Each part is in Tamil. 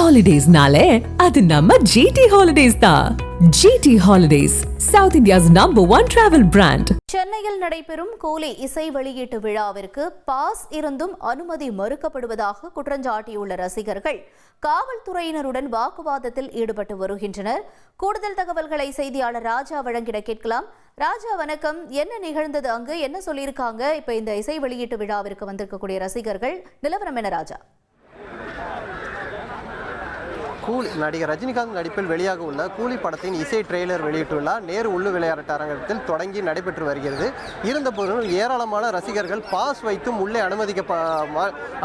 Holidays-nale, அது நம்ம GT Holidays தான். GT Holidays, South India's #1 travel brand. சென்னையில் நடைபெறும் கூலி இசை வெளியீட்டு விழாவிற்கு பாஸ் இருந்தும் அனுமதி மறுக்கப்படுவதாக குற்றஞ்சாட்டியுள்ள ரசிகர்கள் காவல்துறையினருடன் வாக்குவாதத்தில் ஈடுபட்டு வருகின்றனர். கூடுதல் தகவல்களை செய்தியாளர் ராஜா வழங்கிட கேட்கலாம். ராஜா வணக்கம். என்ன நிகழ்ந்தது அங்கு? என்ன சொல்லியிருக்காங்க இப்ப இந்த இசை வெளியீட்டு விழாவிற்கு வந்திருக்கக்கூடிய ரசிகர்கள்? நிலவரம் என்ன ராஜா? கூலி நடிகர் ரஜினிகாந்த் நடிப்பில் வெளியாக உள்ள கூலி படத்தின் இசை ட்ரெய்லர் வெளியிட்டுள்ளார். நேரு உள்ளு விளையாட்டு அரங்கத்தில் தொடங்கி நடைபெற்று வருகிறது. இருந்தபோதிலும் ஏராளமான ரசிகர்கள் பாஸ் வைத்தும் உள்ளே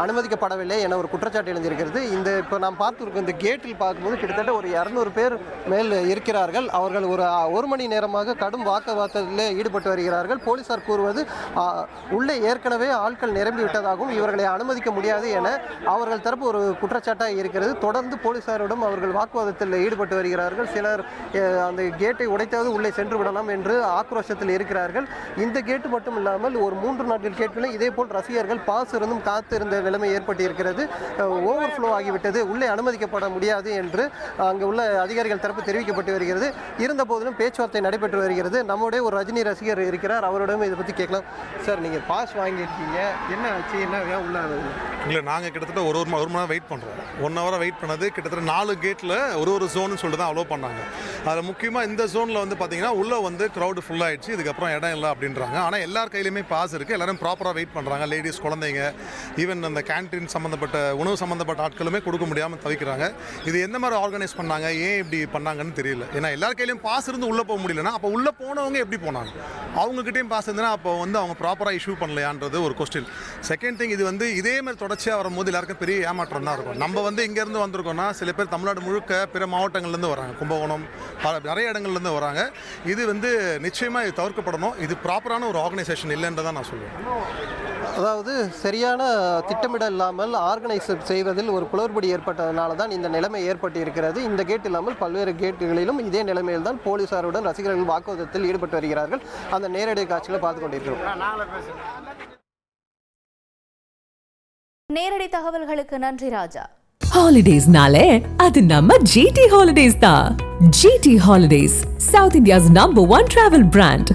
அனுமதிக்கப்படவில்லை என ஒரு குற்றச்சாட்டு எழுந்திருக்கிறது. இப்போ நாம் பார்த்துருக்கோம், இந்த கேட்டில் பார்க்கும்போது கிட்டத்தட்ட ஒரு 200 பேர் மேல் இருக்கிறார்கள். அவர்கள் ஒரு மணி நேரமாக கடும் வாக்குவாதத்தில் ஈடுபட்டு வருகிறார்கள். போலீசார் கூறுவது உள்ளே ஏற்கனவே ஆட்கள் நிரம்பி விட்டதாகவும் இவர்களை அனுமதிக்க முடியாது என அவர்கள் தரப்பு ஒரு குற்றச்சாட்டாக இருக்கிறது. தொடர்ந்து போலீசார் அவர்கள் வாக்குவாதத்தில் ஈடுபட்டு வருகிறார்கள். சிலர் அந்த கேட்டை உடைத்தாவது உள்ளே சென்று விடலாம் என்று ஆக்ரோஷத்தில் இருக்கிறார்கள். இந்த கேட்டு மட்டும் இல்லாமல் ஒரு 3 நாட்கள் கேட்களில் இதே போல் ரசிகர்கள் பாஸ் இருந்தும் காத்திருந்த நிலைமை ஏற்பட்டு இருக்கிறது. ஓவர்ஃப்ளோ ஆகிவிட்டது, உள்ளே அனுமதிக்கப்பட முடியாது என்று அங்கு உள்ள அதிகாரிகள் தரப்பு தெரிவிக்கப்பட்டு வருகிறது. இருந்த போதிலும் பேச்சுவார்த்தை நடைபெற்று வருகிறது. நம்முடைய ஒரு ரஜினி ரசிகர் இருக்கிறார், அவரிடம் இதை பற்றி கேட்கலாம். சார், நீங்கள் பாஸ் வாங்கியிருக்கீங்க, என்ன ஆச்சு, என்ன உள்ள? இல்லை, நாங்கள் கிட்டத்தட்ட ஒரு மணி நேரம் வெயிட் பண்ணுறோம். 1 ஹவராக வெயிட் பண்ணது. கிட்டத்தட்ட 4 கேட்டில் ஒரு ஜோன்னு சொல்லிட்டு தான் அலோவ் பண்ணாங்க. அதில் முக்கியமாக இந்த ஜோனில் வந்து பார்த்தீங்கன்னா உள்ளே க்ரௌடு ஃபுல்லாகிடுச்சு, இதுக்கப்புறம் இடம் இல்லை அப்படின்றாங்க. ஆனால் எல்லார் கையிலுமே பாஸ் இருக்குது, எல்லாரும் ப்ராப்பராக வெயிட் பண்ணுறாங்க. லேடிஸ், குழந்தைங்க, ஈவன் அந்த கேன்டீன் சம்மந்தப்பட்ட உணவு சம்மந்தப்பட்ட ஆட்களுமே கொடுக்க முடியாமல் தவிக்கிறாங்க. இது எந்த மாதிரி ஆர்கனைஸ் பண்ணாங்க, ஏன் இப்படி பண்ணாங்கன்னு தெரியல. ஏன்னா எல்லார் கையிலையும் பாஸ் இருந்து உள்ளே போக முடியலன்னா அப்போ உள்ளே போனவங்க எப்படி போனாங்க? அவங்ககிட்டையும் பாஸ் இருந்ததுன்னா அப்போ அவங்க ப்ராப்பராக இஷ்யூ பண்ணலையான்றது ஒரு கொஸ்டின். செகண்ட் திங், இது இதே மாதிரி தொடர்ச்சியாக வரும்போது எல்லாருக்கும் பெரிய ஏமாற்றம் தான் இருக்கும். நம்ம இங்கேருந்து வந்திருக்கோம்னா சில பேர் தமிழ்நாடு முழுக்க பிற மாவட்டங்கள்லேருந்து வராங்க, கும்பகோணம், நிறைய இடங்கள்லேருந்து வராங்க. இது நிச்சயமாக இது தவிர்க்கப்படணும். இது ப்ராப்பரான ஒரு ஆர்கனைசேஷன் இல்லைன்றதான் நான் சொல்லுவேன். அதாவது சரியான திட்டமிடல் இல்லாமல் ஆர்கனைஸ் செய்வதில் ஒரு குளறுபடி ஏற்பட்டதனால தான் இந்த நிலைமை ஏற்பட்டு இருக்கிறது. இந்த கேட் இல்லாமல் பல்வேறு கேட்டுகளிலும் இதே நிலைமையில் தான் போலீசாருடன் ரசிகர்கள் வாக்குவாதத்தில் ஈடுபட்டு வருகிறார்கள். அந்த நேரடி காட்சிகளை பார்த்து கொண்டிருக்கிறோம். நேரடி தகவல்களுக்கு நன்றி ராஜா. Holidays-nale, அது நம்ம GT Holidays தான். GT Holidays, South India's #1 travel brand.